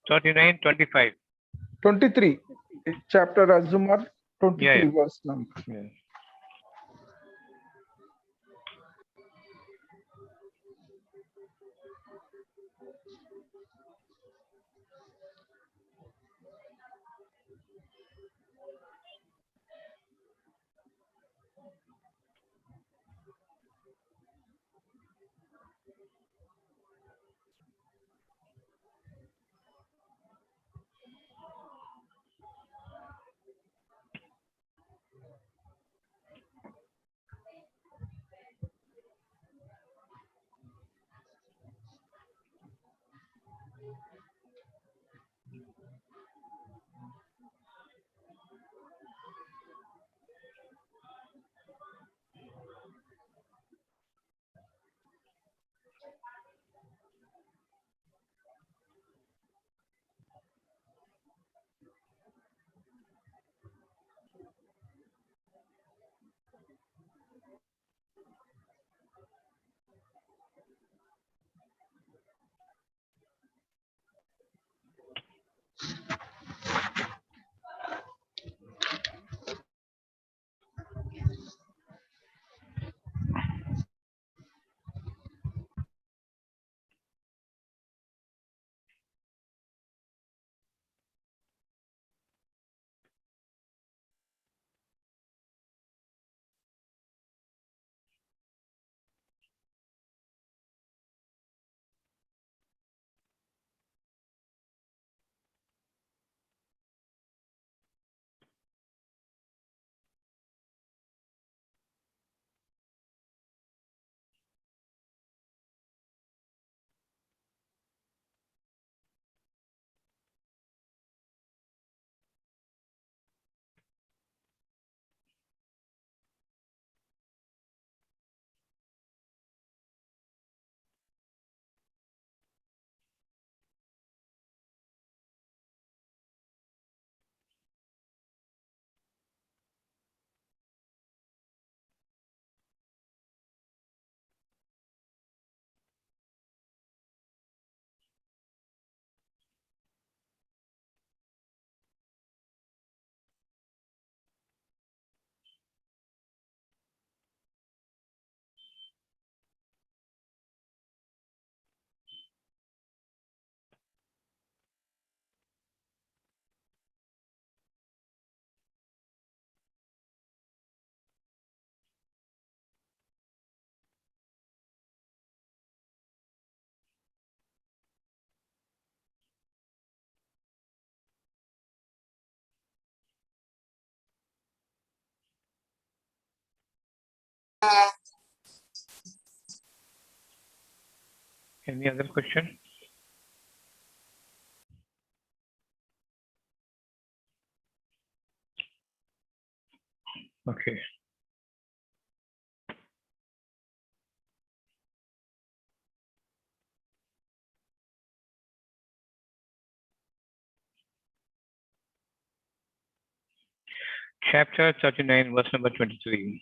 39, 25. 23. Chapter Az-Zumar, 23 Yeah. verse number. Yeah. Any other question? Okay. Chapter 39, verse number 23.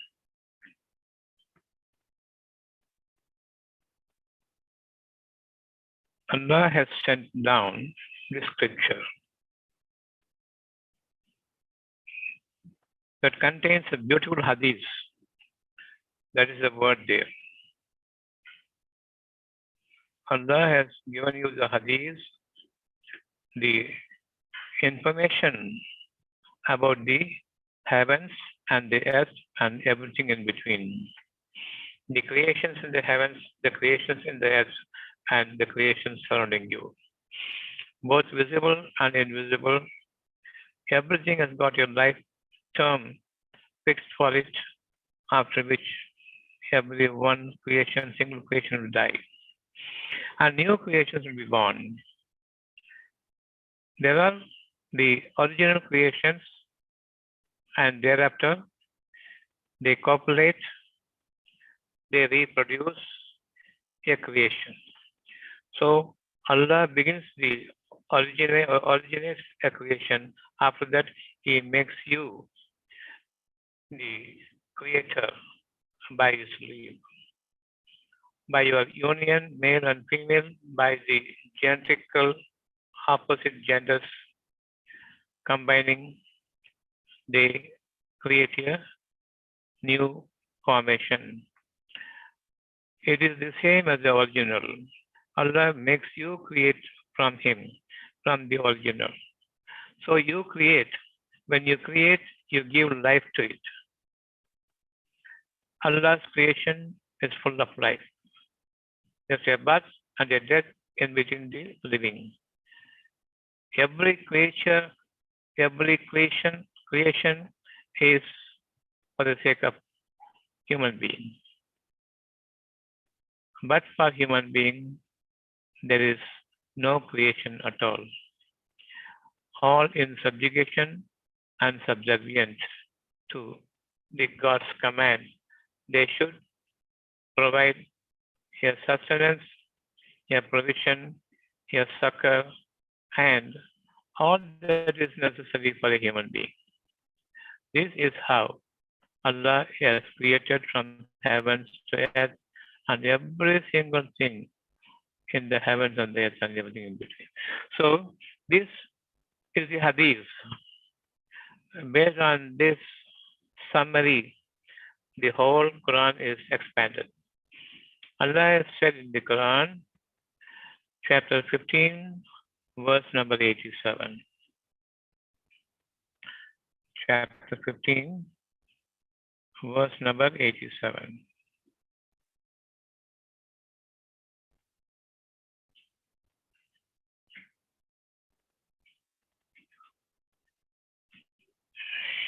Allah has sent down this scripture that contains a beautiful hadith. That is the word there. Allah has given you the hadith, the information about the heavens and the earth and everything in between. The creations in the heavens, the creations in the earth, and the creations surrounding you. Both visible and invisible. Everything has got your life term fixed for it, after which every one creation, single creation will die. And new creations will be born. There are the original creations, and thereafter they copulate, they reproduce a creation. So Allah begins the originates a creation. After that, He makes you the creator by His leave. By your union, male and female, by the genetical opposite genders combining, they create a new formation. It is the same as the original. Allah makes you create from Him, from the original. So you create. When you create, you give life to it. Allah's creation is full of life. There's a birth and a death in between the living. Every creature, every creation is for the sake of human being. But for human being, there is no creation at all. All in subjugation and subservient to the God's command. They should provide a sustenance, a provision, a succor, and all that is necessary for a human being. This is how Allah has created from heavens to earth and every single thing in the heavens and the earth and everything in between. So this is the hadith. Based on this summary, the whole Quran is expanded. Allah has said in the Quran, chapter 15, verse number 87. Chapter 15, verse number 87.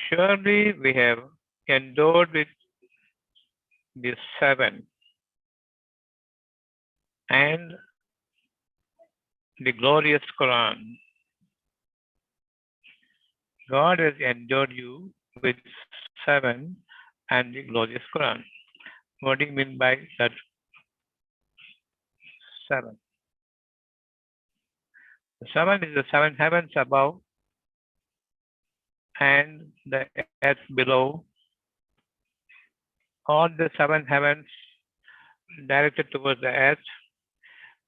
Surely we have endowed with the seven and the glorious Quran. God has endowed you with seven and the glorious Quran. What do you mean by that seven? The seven is the seven heavens above and the earth below. All the seven heavens directed towards the earth,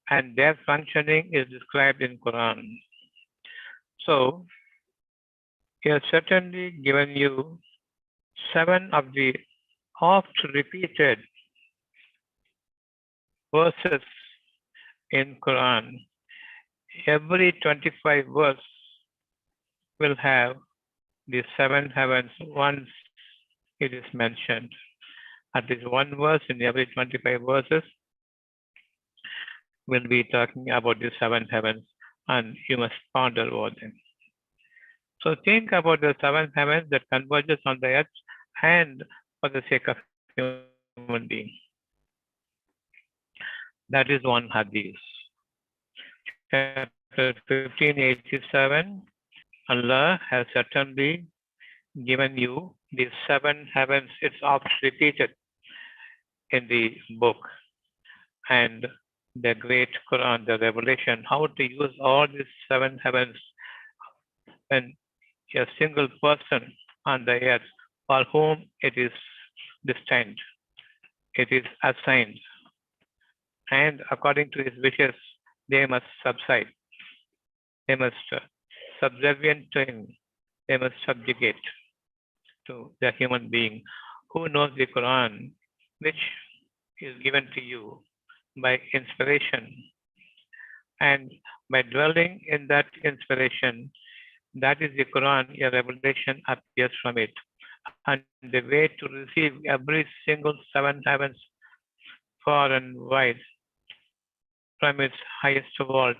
and their functioning is described in Quran. So, He has certainly given you seven of the oft repeated verses in Quran. Every 25 verse will have the seven heavens once it is mentioned. At least one verse in every 25 verses will be talking about the seven heavens, and you must ponder over them. So think about the seven heavens that converges on the earth and for the sake of human being. That is one hadith. Chapter 1587, Allah has certainly given you the seven heavens. It's oft repeated in the book. And the great Quran, the revelation, how to use all these seven heavens when a single person on the earth for whom it is destined, it is assigned, and according to his wishes, they must subside, they must subservient to him, they must subjugate to the human being who knows the Quran, which is given to you by inspiration. And by dwelling in that inspiration, that is the Quran, a revelation appears from it. And the way to receive every single seven heavens far and wide from its highest vault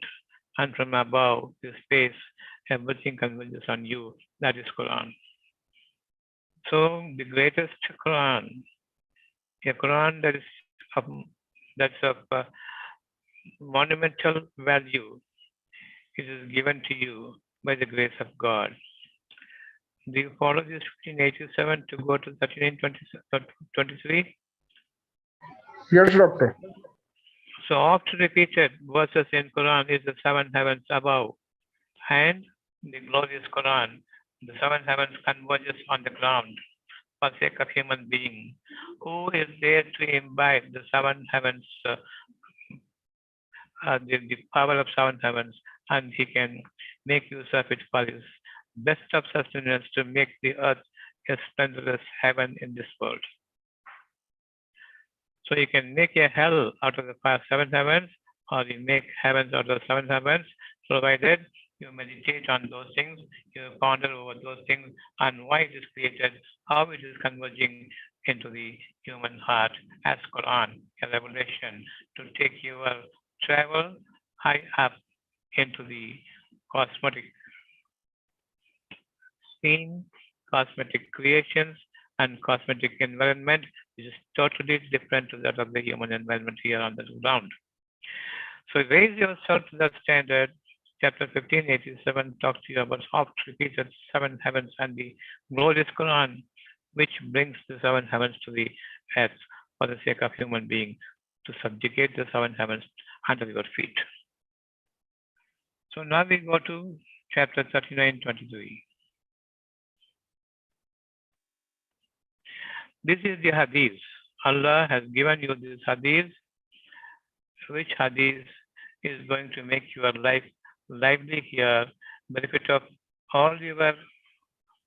and from above the space, everything converges on you. That is Quran. So the greatest Quran, a Quran that is of monumental value, it is given to you by the grace of God. Do you follow this 1587 to go to 1323? Yes, doctor. So oft repeated verses in Quran is the seven heavens above and the glorious Quran. The seven heavens converges on the ground for the sake of human being. Who is there to imbibe the seven heavens, the power of seven heavens, and he can make use of it for his best of sustenance to make the earth a splendorous heaven in this world. So you can make a hell out of the seven heavens, or you make heavens out of seven heavens, provided you meditate on those things, you ponder over those things, and why it is created, how it is converging into the human heart as Quran, a revelation to take your travel high up into the cosmetic scene, cosmetic creations, and cosmetic environment, which is totally different to that of the human environment here on the ground. So raise yourself to that standard. Chapter 1587 talks to you about oft repeated seven heavens and the glorious Quran, which brings the seven heavens to the earth for the sake of human being to subjugate the seven heavens under your feet. So now we go to chapter 39:23. This is the hadith. Allah has given you this hadith, which hadith is going to make your life lively here, benefit of all your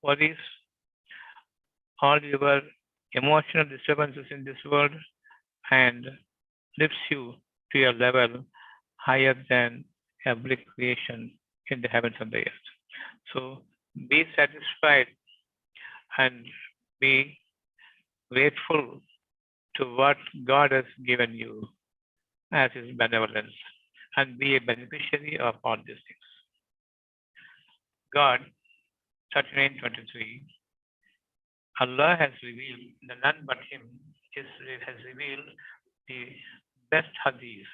worries, all your emotional disturbances in this world, and lifts you to a level higher than every creation in the heavens and the earth. So be satisfied and be grateful to what God has given you as His benevolence and be a beneficiary of all these things. God, 39:23, Allah has revealed, none but Him has revealed the best hadith.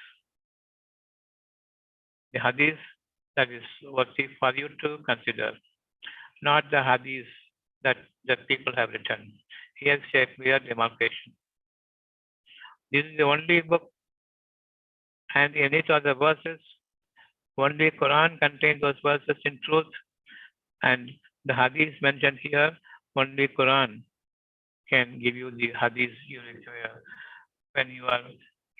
The hadith that is worthy for you to consider, not the hadith that people have written. Here's a clear demarcation. This is the only book, and in each of the verses, only Quran contains those verses in truth, and the hadith mentioned here, only Quran can give you the hadith you require when you are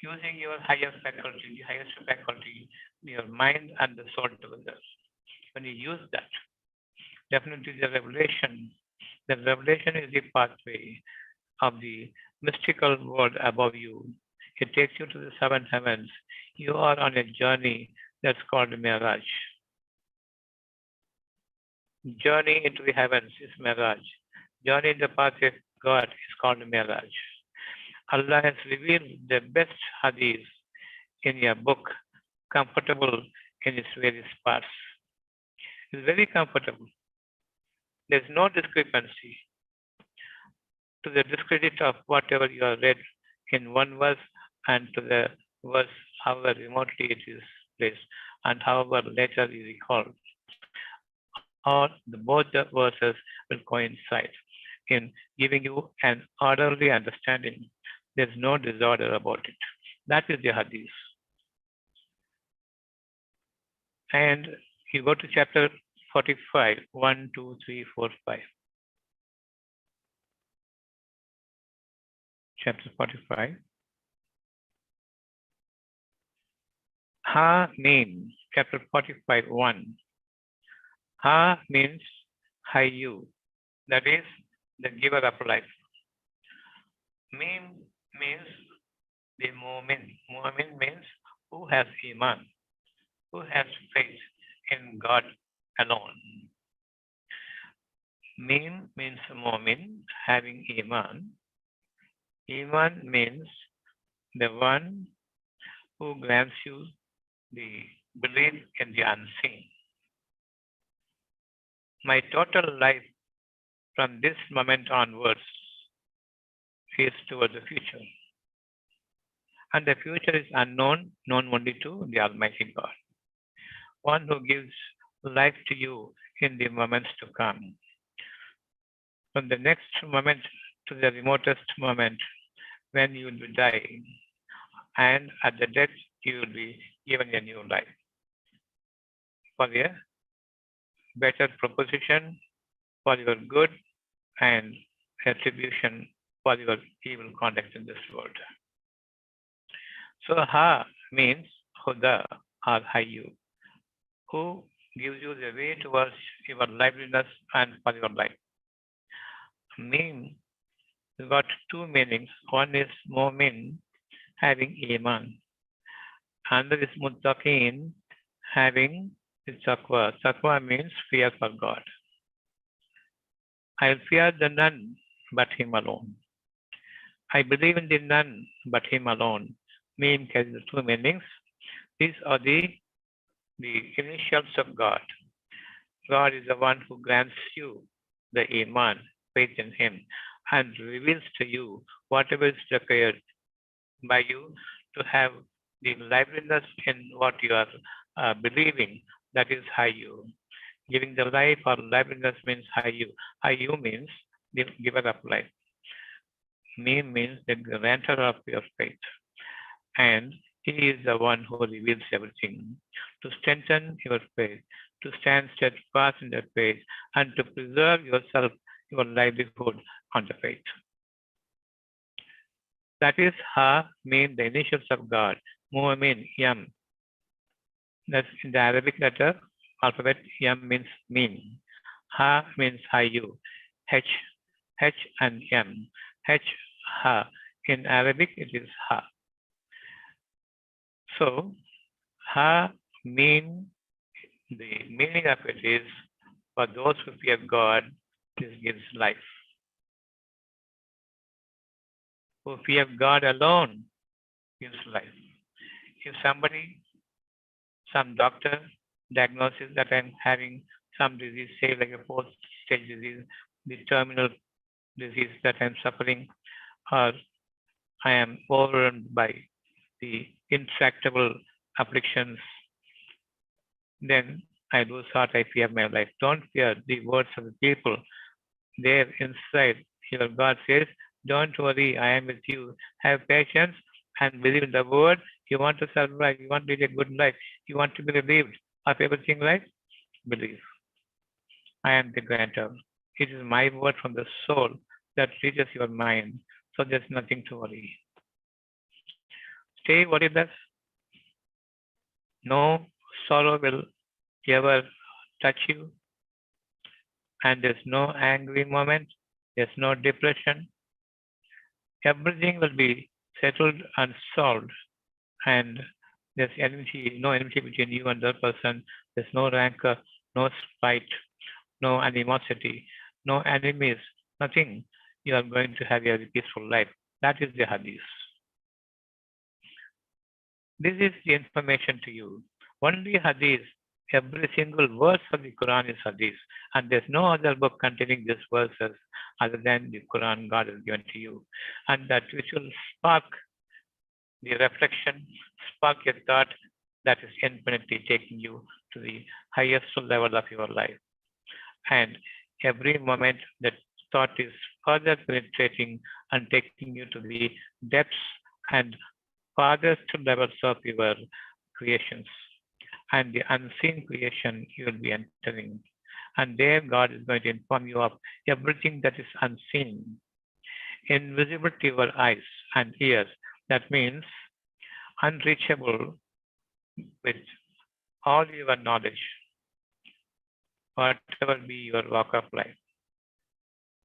using your higher faculty, the highest faculty, your mind and the soul together. When you use that, definitely the revelation is the pathway of the mystical world above you. It takes you to the seven heavens. You are on a journey that's called Miraj. Journey into the heavens is Miraj. Journey in the path of God is called Miraj. Allah has revealed the best hadith in your book, comfortable in its various parts. It's very comfortable. There's no discrepancy to the discredit of whatever you have read in one verse and to the verse however remotely it is placed and however later you recall. Or both the verses will coincide in giving you an orderly understanding. There's no disorder about it. That is the hadith. And you go to chapter 45, 1, 2, 3, 4, 5. Chapter 45. Ha means, chapter 45, 1. Ha means Hayyu, that is the giver of life. Mim means the Mu'min. Mu'min means who has Iman, who has faith in God alone. Mim means Mu'min, having Iman. Iman means the one who grants you the belief in the unseen. My total life from this moment onwards is towards the future. And the future is unknown, known only to the Almighty God. One who gives life to you in the moments to come. From the next moment to the remotest moment when you will be dying. And at the death, you will be given a new life. For a better proposition, for your good, and retribution for your evil conduct in this world. So Ha means Huda or Hayyu, who gives you the way towards your liveliness and for your life. Mean, you got two meanings. One is mu'min, having iman. Another is muttaqin, having the taqwa. Taqwa means fear for God. I fear the none but Him alone. I believe in the none but Him alone. Mean carries the two meanings. These are the initials of God. God is the one who grants you the iman, faith in Him, and reveals to you whatever is required by you to have the liveliness in what you are believing. That is Hayu. Giving the life or liveliness means Hayu. Hayu means the giver of life. Me means the grantor of your faith. And He is the one who reveals everything. To strengthen your faith, to stand steadfast in the faith, and to preserve yourself, your livelihood on the faith. That is Ha mean the initials of God. Mu mean Yam. That's in the Arabic letter alphabet. Yam means mean. Ha means Hayu. H, H and M. H, Ha. In Arabic it is Ha. So, Ha mean, the meaning of it is, for those who fear God, this gives life. Who fear God alone gives life. If somebody, some doctor diagnoses that I'm having some disease, say like a fourth stage disease, the terminal disease that I'm suffering, or I am overwhelmed by the intractable afflictions, then I lose heart, I fear my life. Don't fear the words of the people. There inside, your God says, don't worry, I am with you. Have patience and believe in the word. You want to survive, you want to live a good life, you want to be relieved of everything, right? Believe. I am the grantor. It is my word from the soul that reaches your mind. So there's nothing to worry. Stay worryless. No sorrow will ever touch you. And there's no angry moment. There's no depression. Everything will be settled and solved. And there's enmity, no enmity between you and the other person. There's no rancor, no spite, no animosity, no enemies, nothing. You are going to have a peaceful life. That is the hadith. This is the information to you. Only hadith. Every single verse of the Quran is hadith. And there's no other book containing these verses other than the Quran God has given to you. And that which will spark the reflection, spark your thought that is infinitely taking you to the highest level of your life. And every moment that thought is further penetrating and taking you to the depths and farthest levels of your creations. And the unseen creation you will be entering. And there God is going to inform you of everything that is unseen, invisible to your eyes and ears. That means unreachable with all your knowledge, whatever be your walk of life.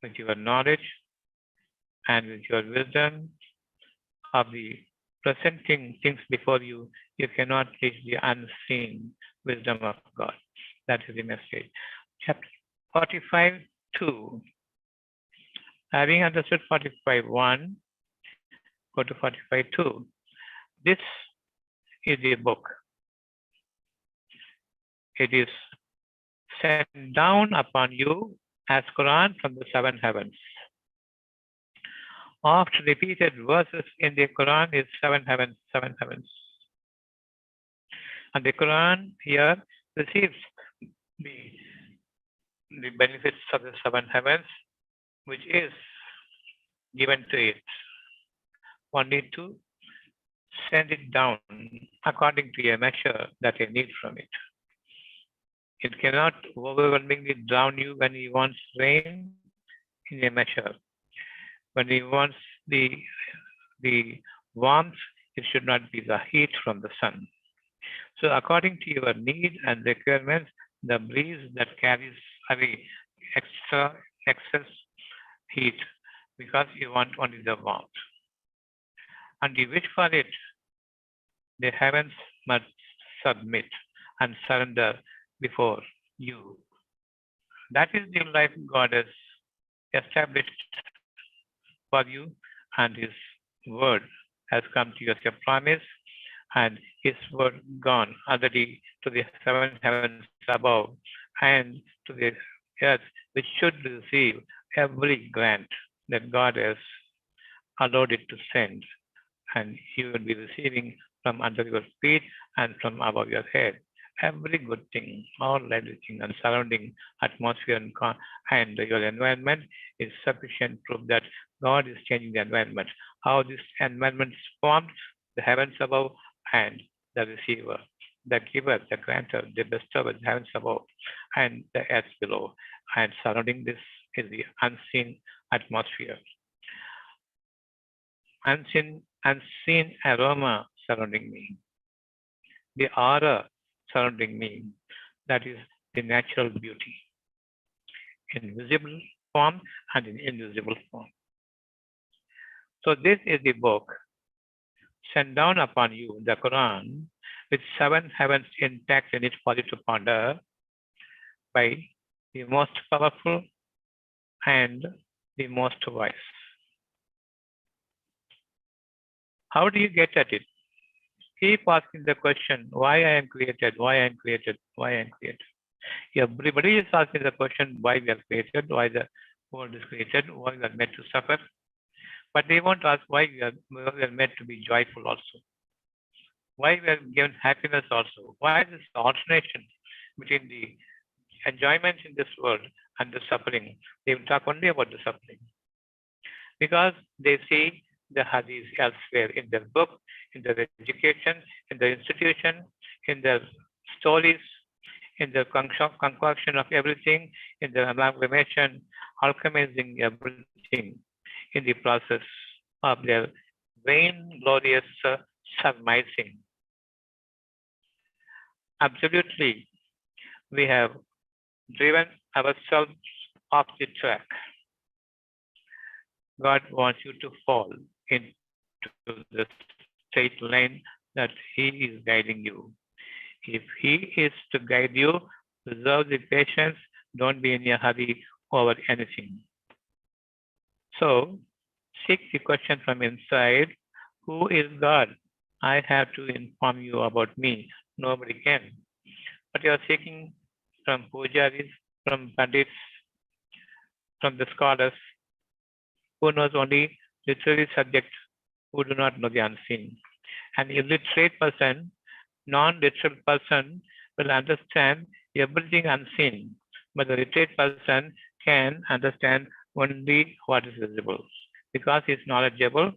With your knowledge and with your wisdom of the presenting things before you, you cannot reach the unseen wisdom of God. That is the message. Chapter 45, 2. Having understood 45, 1, go to 45, 2. This is the book. It is sent down upon you as Quran from the seven heavens. Oft repeated verses in the Quran is seven heavens, seven heavens. And the Quran here receives the benefits of the seven heavens, which is given to it. One need to send it down according to a measure that you need from it. It cannot overwhelmingly drown you when he wants rain in a measure. When he wants the warmth, it should not be the heat from the sun. So according to your need and requirements, the breeze that carries away excess heat because you want only the warmth. And you wish for it, the heavens must submit and surrender before you. That is the life God has established for you, and His word has come to you as a promise, and His word gone already to the seven heavens above and to the earth, which should receive every grant that God has allowed it to send, and you will be receiving from under your feet and from above your head. Every good thing, all everything, and surrounding atmosphere and your environment is sufficient proof that God is changing the environment. How this environment is formed, the heavens above and the receiver, the giver, the grantor, the bestower, the heavens above and the earth below. And surrounding this is the unseen atmosphere, unseen aroma surrounding me, the aura surrounding me, that is the natural beauty in visible form and in invisible form. So this is the book sent down upon you, the Quran, with seven heavens intact in it for you to ponder by the most powerful and the most wise. How do you get at it? Keep asking the question, why I am created, why I am created, why I am created. Everybody is asking the question, why we are created, why the world is created, why we are meant to suffer. But they won't ask why we are meant to be joyful also. Why we are given happiness also. Why this alternation between the enjoyment in this world and the suffering. They will talk only about the suffering. Because they see the hadith elsewhere in their book, in their education, in their institution, in their stories, in the concoction of everything, in the amalgamation, alchemizing everything in the process of their vainglorious surmising. Absolutely, we have driven ourselves off the track. God wants you to fall into the straight line that He is guiding you. If He is to guide you, preserve the patience, don't be in a hurry over anything. So, seek the question from inside, who is God? I have to inform you about me. Nobody can. But you are seeking from pujaris, from pandits, from the scholars, who knows only literary subjects, who do not know the unseen. An illiterate person, non-literal person will understand everything unseen, but the literate person can understand only what is visible because he is knowledgeable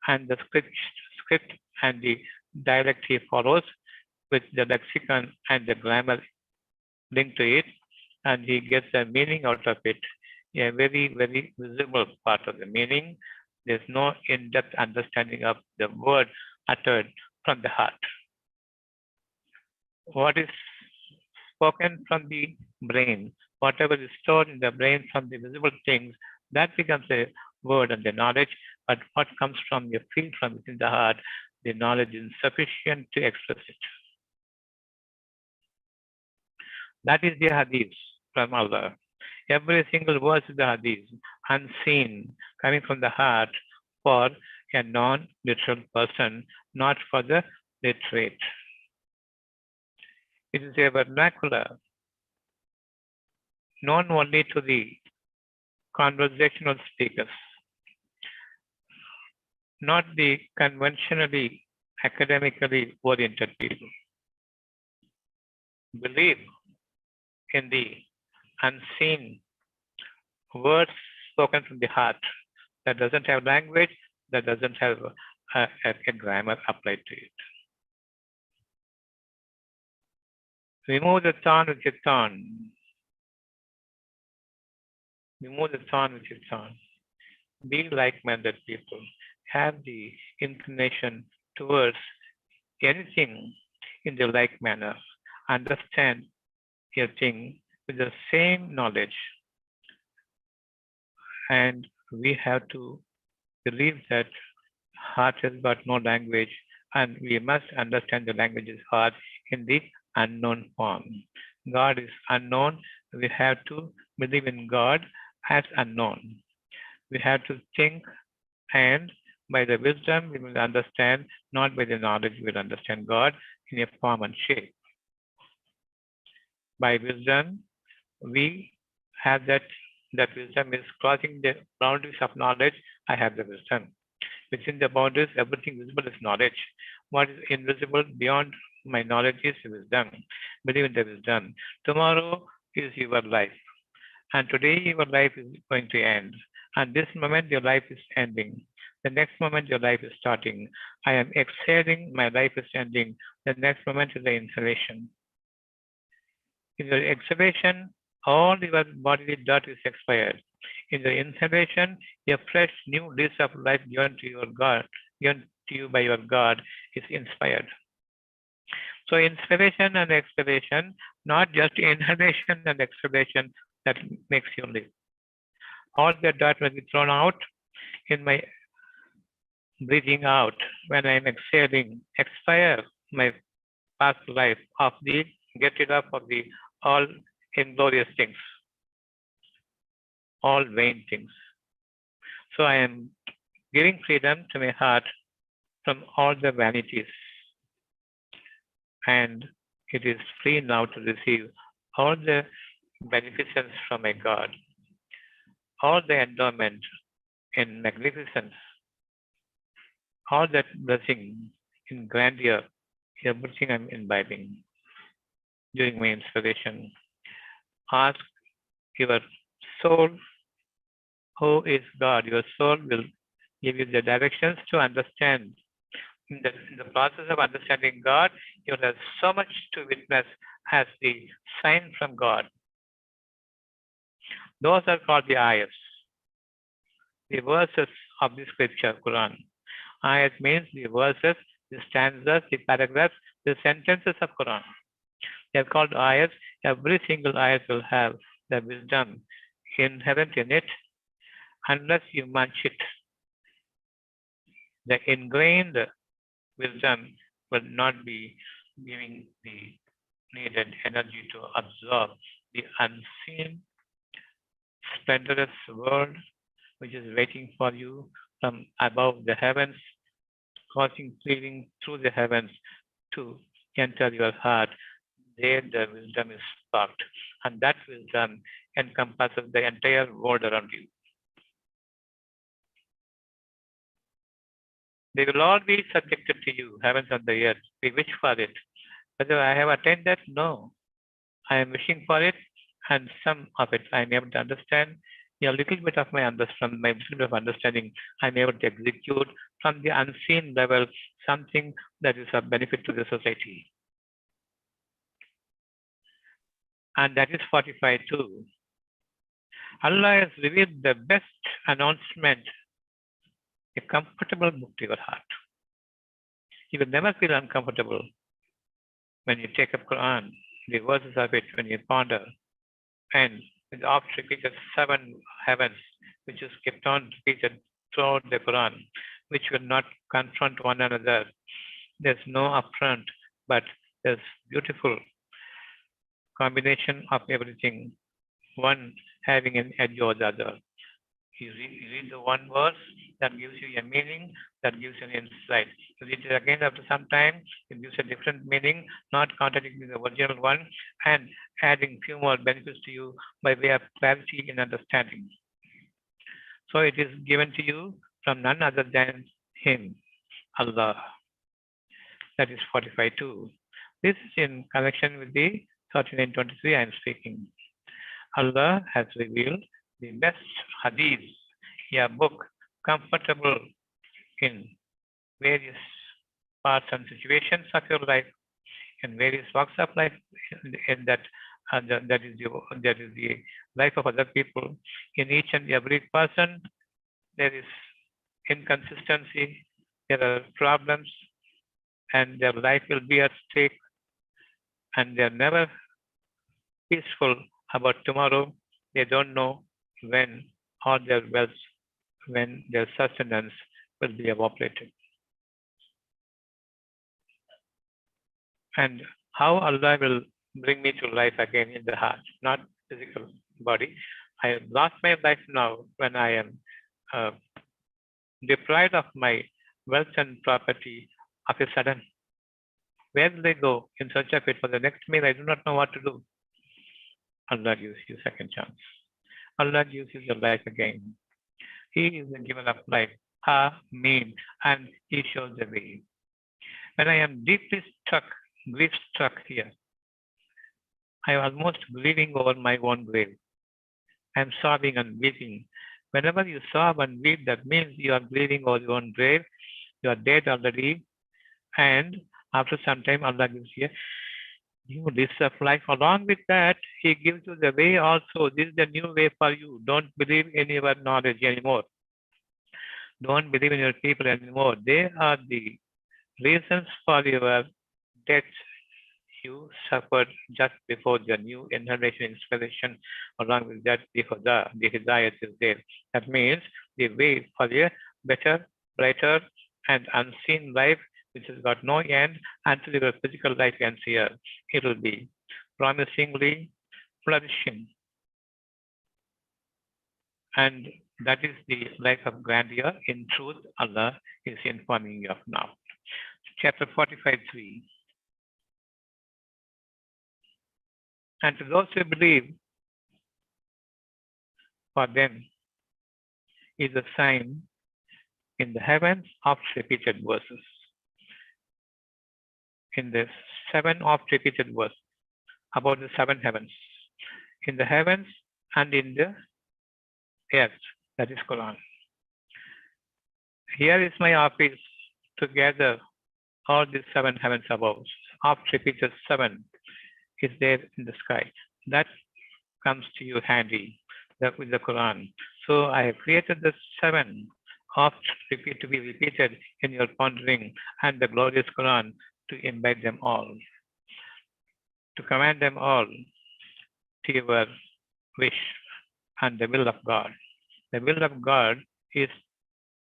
and the script and the dialect he follows with the lexicon and the grammar linked to it, and he gets the meaning out of it, a very, very visible part of the meaning. There's no in-depth understanding of the word uttered from the heart. What is spoken from the brain, whatever is stored in the brain from the visible things, that becomes a word and the knowledge. But what comes from your feel from within the heart, the knowledge is sufficient to express it. That is the hadith from Allah. Every single verse is the hadith, unseen, coming from the heart for a non-literal person, not for the literate. It is a vernacular known only to the conversational speakers, not the conventionally academically oriented people. Believe in the unseen words spoken from the heart that doesn't have language, that doesn't have a grammar applied to it. Remove the thorn with your thorn. Remove the thorn with your thorn. Be like-minded people. Have the inclination towards anything in the like manner. Understand a thing with the same knowledge. And we have to believe that heart is but no language, and we must understand the language is heart in the unknown form. God is unknown. We have to believe in God as unknown. We have to think, and by the wisdom we will understand, not by the knowledge we will understand God in a form and shape. By wisdom, we have that wisdom is crossing the boundaries of knowledge. I have the wisdom. Within the boundaries, everything visible is knowledge. What is invisible beyond my knowledge is wisdom. Believe in the wisdom. Tomorrow is your life. And today your life is going to end. And this moment your life is ending. The next moment your life is starting. I am exhaling, my life is ending. The next moment is the inhalation. In your exhalation, all your bodily dirt is expired. In the inhalation, a fresh new lease of life given to your God, given to you by your God, is inspired. So inspiration and exhalation, not just inhalation and exhalation that makes you live. All the dirt will be thrown out in my breathing out when I am exhaling, expire my past life of the get rid of the all inglorious things, all vain things. So I am giving freedom to my heart from all the vanities, and it is free now to receive all the beneficence from my God, all the endowment in magnificence, all that blessing in grandeur, everything I'm imbibing during my inspiration. Ask your soul, who is God? Your soul will give you the directions to understand. In the process of understanding God, you will have so much to witness as the sign from God. Those are called the ayahs, the verses of the scripture, Quran. Ayat means the verses, the stanzas, the paragraphs, the sentences of Quran. They are called ayahs. Every single ayat will have the wisdom inherent in it, unless you munch it. The ingrained wisdom will not be giving the needed energy to absorb the unseen, splendorous world which is waiting for you from above the heavens, causing feeling through the heavens to enter your heart. There the wisdom is sparked, and that wisdom encompasses the entire world around you. They will all be subjected to you, heavens and the earth. We wish for it. Whether I have attained that? No. I am wishing for it, and some of it I am able to understand. A little bit of from my little bit of understanding, I am able to execute from the unseen level something that is of benefit to the society. And that is 45 too. Allah has revealed the best announcement, a comfortable book to your heart. You will never feel uncomfortable when you take up Quran, the verses of it, when you ponder, and it oft repeated 7 heavens, which is kept on repeated throughout the Quran, which will not confront one another. There's no affront, but there's beautiful combination of everything, one having an edge over the other. You read the one verse, that gives you a meaning, that gives you an insight. You read it again after some time, it gives a different meaning, not contradicting the original one, and adding few more benefits to you by way of clarity in understanding. So it is given to you from none other than Him, Allah. That is 45 too. This is in connection with the 3923 I am speaking. Allah has revealed the best hadith, a book comfortable in various parts and situations of your life, in various walks of life, in that that is the life of other people. In each and every person, there is inconsistency, there are problems, and their life will be at stake, and they never peaceful about tomorrow. They don't know when all their wealth, when their sustenance will be evaporated. And how Allah will bring me to life again in the heart, not physical body. I have lost my life now when I am uh, deprived of my wealth and property of a sudden. Where will I go in search of it for the next meal? I do not know what to do. Allah gives you second chance. Allah gives you your life again. He is the giver of life. Ha, mean, and He shows the way. When I am deeply struck, grief struck here, I am almost grieving over my own grave. I am sobbing and weeping. Whenever you sob and weep, that means you are grieving over your own grave. You are dead already. And after some time, Allah gives you a new lease of life. Along with that, He gives you the way also. This is the new way for you. Don't believe in your knowledge anymore. Don't believe in your people anymore. They are the reasons for your death. You suffered just before the new inhalation inspiration. Along with that, the hidayat is there. That means the way for a better, brighter, and unseen life, which has got no end until your physical life ends here. It will be promisingly flourishing. And that is the life of grandeur. In truth, Allah is informing you of now. Chapter 45:3. And to those who believe, for them is a sign in the heavens of repeated verses. In the 7 oft repeated verse about the 7 heavens. In the heavens and in the earth, that is Quran. Here is my office to gather all these 7 heavens above. Oft repeated 7 is there in the sky. That comes to you handy with the Quran. So I have created the 7 oft to be repeated in your pondering and the glorious Quran to invite them all, to command them all to your wish and the will of God. The will of God is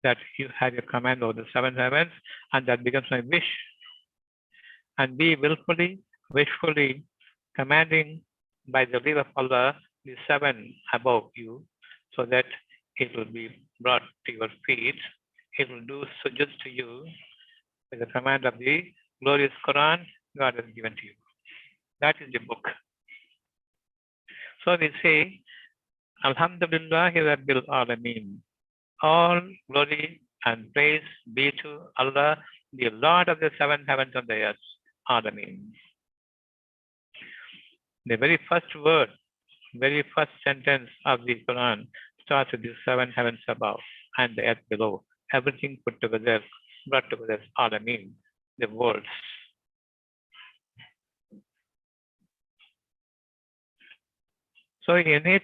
that you have your command over the 7 heavens, and that becomes my wish. And be willfully, wishfully commanding by the will of Allah the 7 above you, so that it will be brought to your feet. It will do sujood to you by the command of the glorious Quran God has given to you. That is the book. So we say, Alhamdulillahi Rabbil Alameen. All glory and praise be to Allah, the Lord of the 7 heavens and the earth. Alameen. The very first word, very first sentence of the Quran starts with the 7 heavens above and the earth below. Everything put together, brought together, Alameen, the worlds. So in it,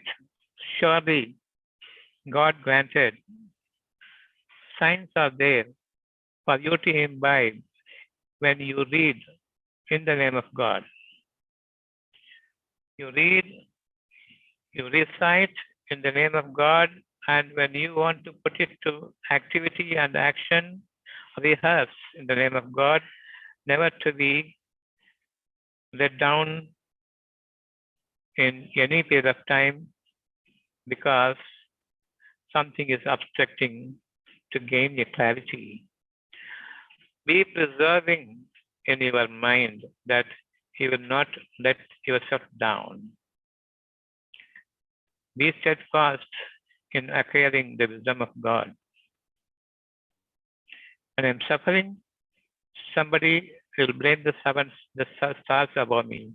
surely God granted signs are there for you to imbibe when you read in the name of God. You read, you recite in the name of God, and when you want to put it to activity and action, rehearse in the name of God, never to be let down in any period of time because something is obstructing to gain your clarity. Be preserving in your mind that you will not let yourself down. Be steadfast in acquiring the wisdom of God. When I'm suffering, somebody will blame the stars above me.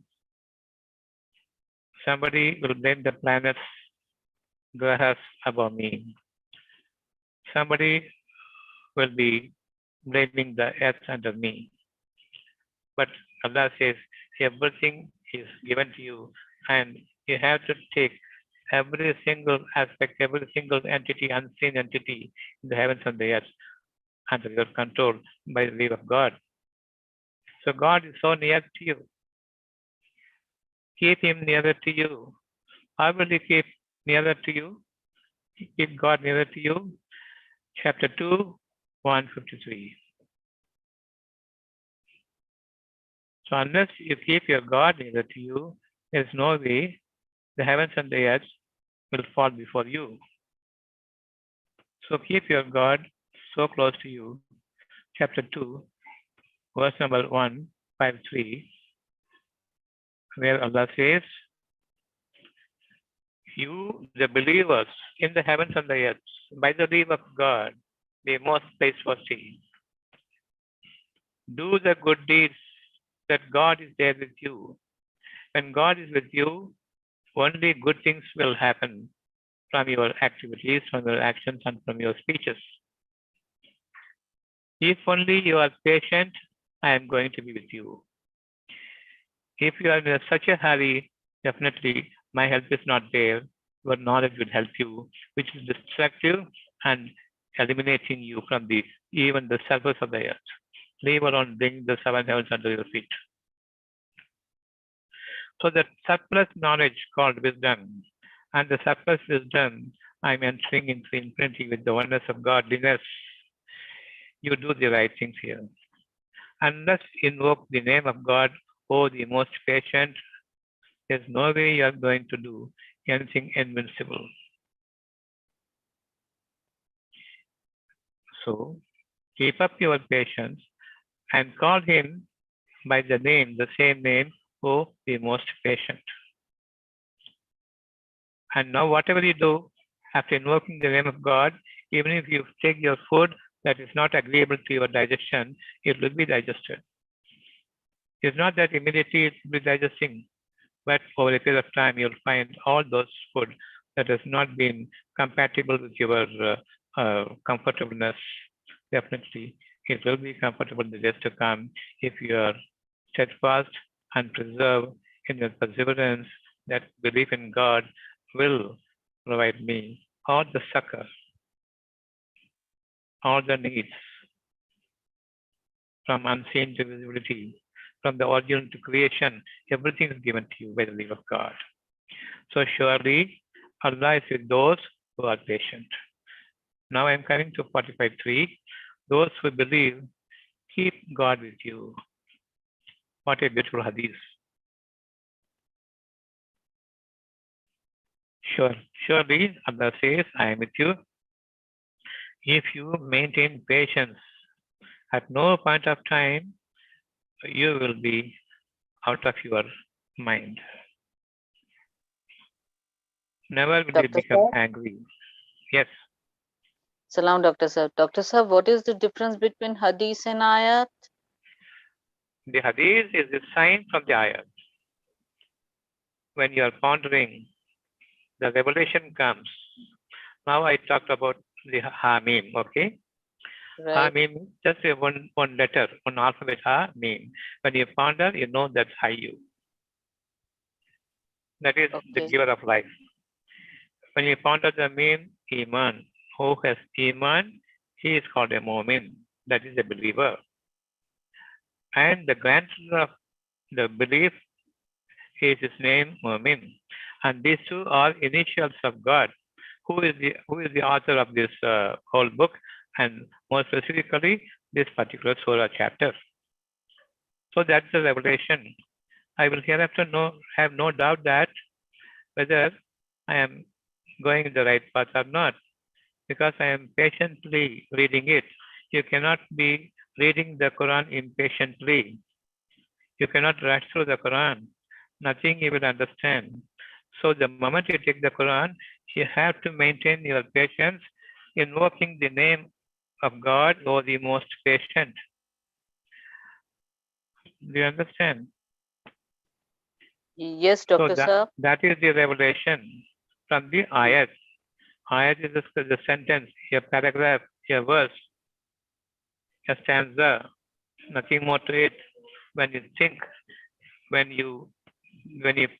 Somebody will blame the planets, grahas above me. Somebody will be blaming the earth under me. But Allah says, everything is given to you, and you have to take every single aspect, every single entity, unseen entity in the heavens and the earth under your control by the will of God. So God is so near to you. keep him nearer to you. How will you keep nearer to you? Keep God nearer to you. Chapter 2, 153. So unless you keep your God nearer to you, there is no way the heavens and the earth will fall before you. So keep your God so close to you. Chapter 2, verse number 153, where Allah says, you, the believers in the heavens and the earth, by the leave of God, be most praiseworthy. Do the good deeds that God is there with you. When God is with you, only good things will happen from your activities, from your actions, and from your speeches. If only you are patient, I am going to be with you. If you are in such a hurry, definitely my help is not there. Your knowledge will help you, which is destructive and eliminating you from the even the surface of the earth. Leave alone, bring the seven heavens under your feet. So that surplus knowledge called wisdom, and the surplus wisdom I am entering into infinity with the oneness of godliness. You do the right things here. Unless you invoke the name of God, oh the most patient, there's no way you are going to do anything invincible. So keep up your patience and call him by the name, the same name, oh the most patient. And now whatever you do, after invoking the name of God, even if you take your food that is not agreeable to your digestion, it will be digested. It's not that immediately it will be digesting, but over a period of time, you'll find all those food that has not been compatible with your comfortableness. Definitely, it will be comfortable in the days to come if you are steadfast and preserve in your perseverance. That belief in God will provide me all the succor, all the needs, from unseen to visibility, from the origin to creation. Everything is given to you by the leave of God. So surely Allah is with those who are patient. Now I am coming to 45.3. Those who believe, keep God with you. What a beautiful hadith. Surely Allah says, I am with you. If you maintain patience, at no point of time you will be out of your mind. Never will you Dr. become Sir? angry. Yes. Salam, Dr. Sir. Dr. Sir, what is the difference between hadith and ayat? The hadith is the sign from the ayat. When you are pondering, the revelation comes. Now I talked about the Hamim, okay? Right. Hamim, just one letter, one alphabet, Hamim. When you ponder, you know that's Hayu. That is the Okay. giver of life. When you ponder the Mim, Iman. Who has Iman? He is called a Mu'min. That is a believer. And the grandson of the belief is his name, Mu'min. And these two are initials of God. Who is the author of this whole book, and more specifically this particular surah chapter? So that's the revelation. I will hereafter have no doubt that whether I am going in the right path or not, because I am patiently reading it. You cannot be reading the Quran impatiently. You cannot rush through the Quran. Nothing you will understand. So the moment you take the Quran, you have to maintain your patience, invoking the name of God or the most patient. Do you understand? Yes, Dr. So Sir. that is the revelation from the ayat. Ayat is the sentence, a paragraph, a verse, a stanza, nothing more to it. When you think, when you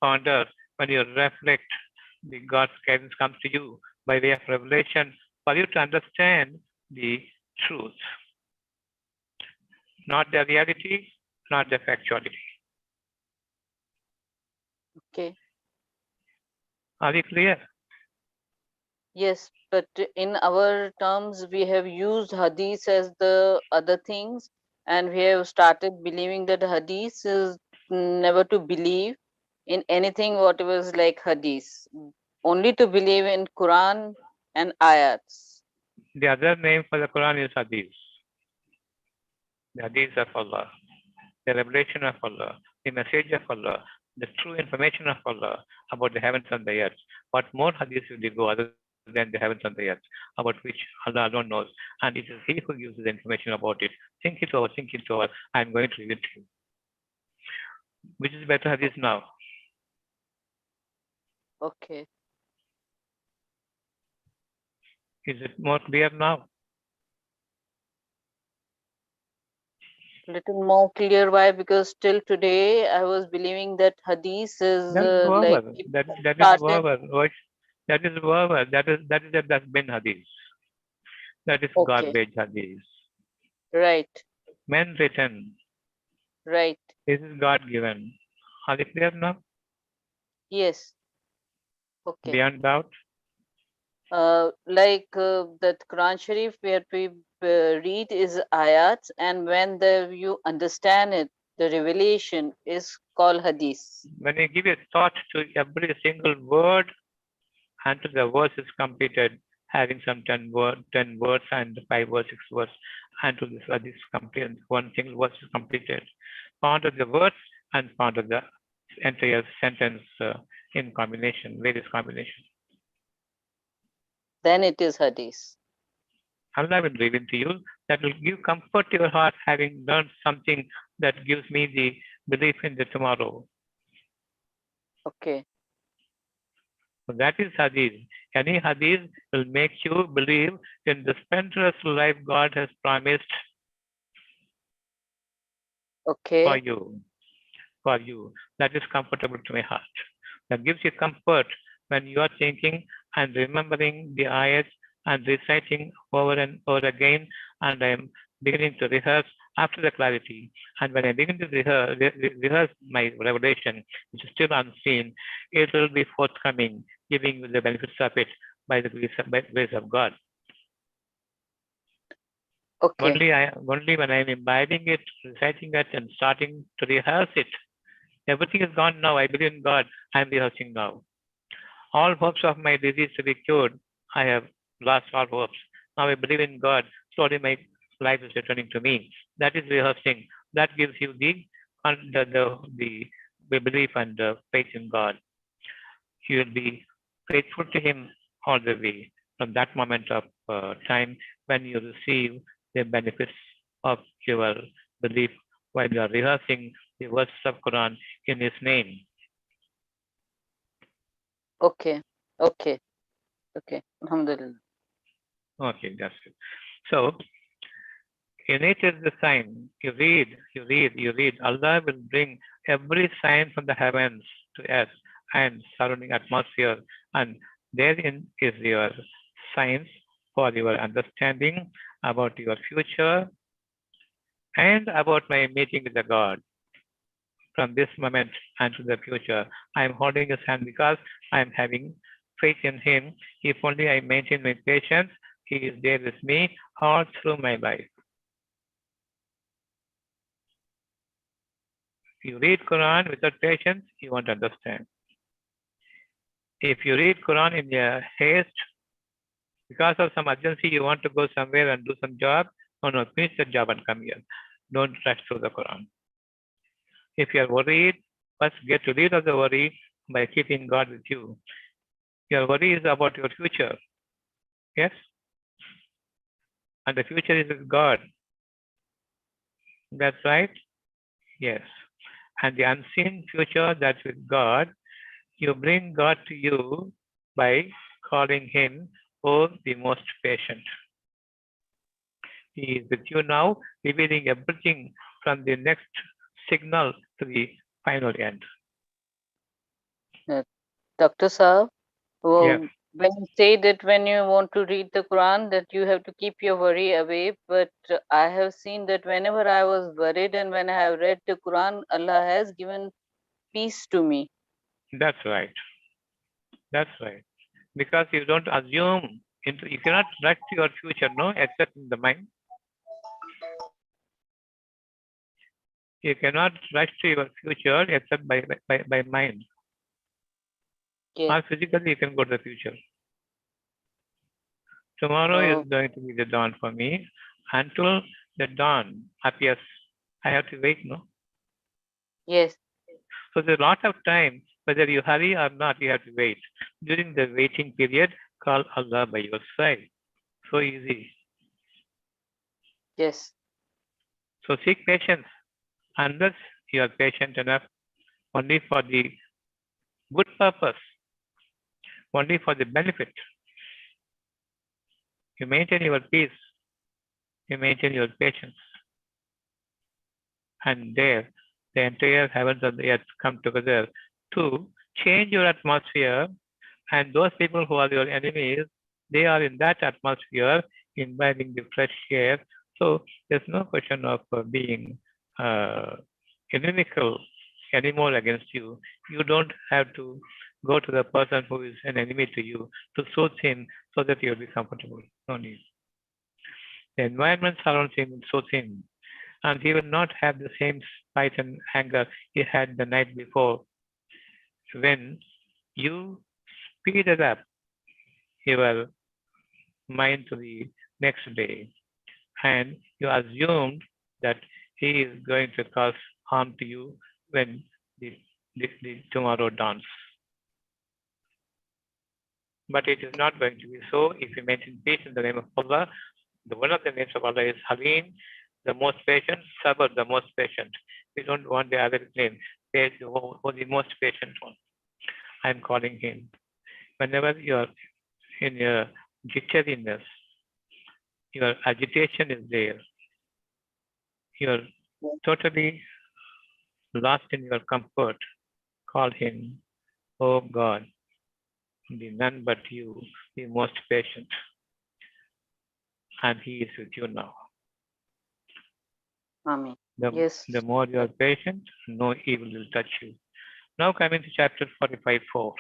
ponder, when you reflect, the God's guidance comes to you by way of revelation for you to understand the truth. Not the reality, not the factuality. Okay. Are we clear? Yes, but in our terms, we have used hadith as the other things, and we have started believing that hadith is never to believe in anything whatever is like hadith, only to believe in Quran and ayats. The other name for the Quran is Hadith. The Hadith of Allah, the revelation of Allah, the message of Allah, the true information of Allah about the heavens and the earth. What more Hadith will you go other than the heavens and the earth, about which Allah alone knows, and it is He who gives the information about it. Think it over, think it over. I am going to read it to you. Which is better Hadith now? Okay. Is it more clear now? Little more clear. Why? Because till today I was believing that hadith is That is like over. it That is started. over. That is over. That is the dustbin Hadith. That is Okay. garbage Hadith. Right. Men written. Right. This is God given. Are you clear now? Yes. Okay. Beyond doubt? Like that Quran Sharif where we read is ayats, and when you understand it, the revelation is called hadith. When you give a thought to every single word until the verse is completed, having some 10 words and 5 words, 6 words, until this hadith is completed, one single verse is completed. Ponder the words and ponder the entire sentence in combination, various combinations. Then it is hadith. Allah will reveal to you that will give comfort to your heart, having learned something that gives me the belief in the tomorrow. Okay. So that is hadith. Any hadith will make you believe in the splendorous life God has promised Okay. for you. For you. That is comfortable to my heart. That gives you comfort when you are thinking and remembering the ayats and reciting over and over again, and I am beginning to rehearse after the clarity. And when I begin to rehearse my revelation, which is still unseen, it will be forthcoming, giving you the benefits of it by the grace of God. Okay. Only when I am imbibing it, reciting it, and starting to rehearse it, everything is gone now. I believe in God. I am rehearsing now. All hopes of my disease to be cured, I have lost all hopes. Now I believe in God. Slowly my life is returning to me. That is rehearsing. That gives you the belief and the faith in God. You will be faithful to Him all the way from that moment of time when you receive the benefits of your belief while you are rehearsing the verses of Quran in His name. Okay. Okay. Okay. Alhamdulillah. Okay, that's it. So, in it is the sign. You read. Allah will bring every sign from the heavens to earth and surrounding atmosphere, and therein is your science for your understanding about your future and about my meeting with the God. From this moment and to the future, I am holding His hand because I am having faith in Him. If only I maintain my patience, He is there with me all through my life. If you read Quran without patience, you won't understand. If you read Quran in a haste, because of some urgency, you want to go somewhere and do some job, no, finish the job and come here. Don't rush through the Quran. If you are worried, first get rid of the worry by keeping God with you. Your worry is about your future. Yes? And the future is with God. That's right? Yes. And the unseen future that's with God, you bring God to you by calling Him, oh, the most patient. He is with you now, revealing everything from the next signal to the final end. Dr. Saab, Yes. when you say that when you want to read the Quran, that you have to keep your worry away, but I have seen that whenever I was worried and when I have read the Quran, Allah has given peace to me. That's right. That's right. Because you don't assume, you cannot rush to your future, no, except in the mind. You cannot rush to your future except by mind. Yes. Or physically, you can go to the future. Tomorrow is going to be the dawn for me. Until the dawn appears, I have to wait, no? Yes. So there's a lot of time, whether you hurry or not, you have to wait. During the waiting period, call Allah by your side. So easy. Yes. So seek patience. Unless you are patient enough, only for the good purpose, only for the benefit. You maintain your peace, you maintain your patience. And there, the entire heavens and the earth come together to change your atmosphere. And those people who are your enemies, they are in that atmosphere, imbibing the fresh air. So there's no question of being inimical anymore against you. You don't have to go to the person who is an enemy to you to soothe him so that you'll be comfortable. No need. The environment surrounds him and soothes him, and he will not have the same spite and anger he had the night before. When you speeded up your mind to the next day and you assumed that he is going to cause harm to you when the tomorrow dawns. But it is not going to be so if you maintain peace in the name of Allah. One of the names of Allah is Halim, the most patient, Sabr, the most patient. We don't want the other name. There is the most patient one. I am calling him. Whenever you are in your jitteriness, your agitation is there. You are totally lost in your comfort. Call him, oh God, the none but you, the most patient. And he is with you now. Amen. The, Yes. the more you are patient, no evil will touch you. Now coming to chapter 45:4.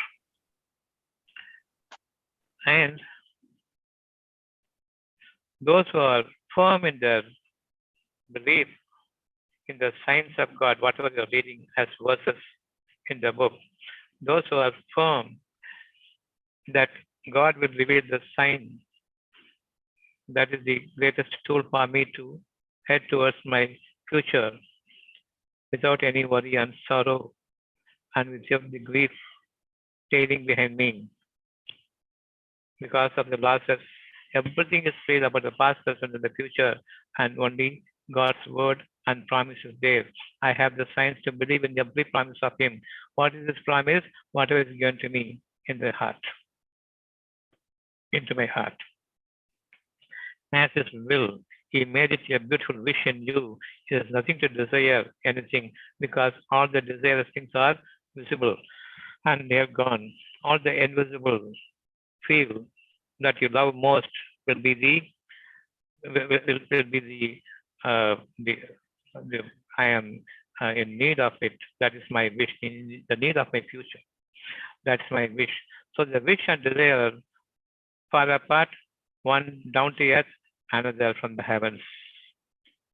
And those who are firm in their belief in the signs of God, whatever you're reading as verses in the book, those who are firm that God will reveal the sign, that is the greatest tool for me to head towards my future without any worry and sorrow and without the grief tailing behind me because of the losses. Everything is said about the past, present, and the future, and only God's word and promise is there. I have the signs to believe in every promise of Him. What is His promise? Whatever is given to me in the heart, into my heart. As His will, He made it a beautiful wish in you. He has nothing to desire anything because all the desirous things are visible and they are gone. All the invisible feel that you love most will be the I am in need of it. That is my wish, in the need of my future. That's my wish. So the wish and desire are far apart, one down to earth, another from the heavens.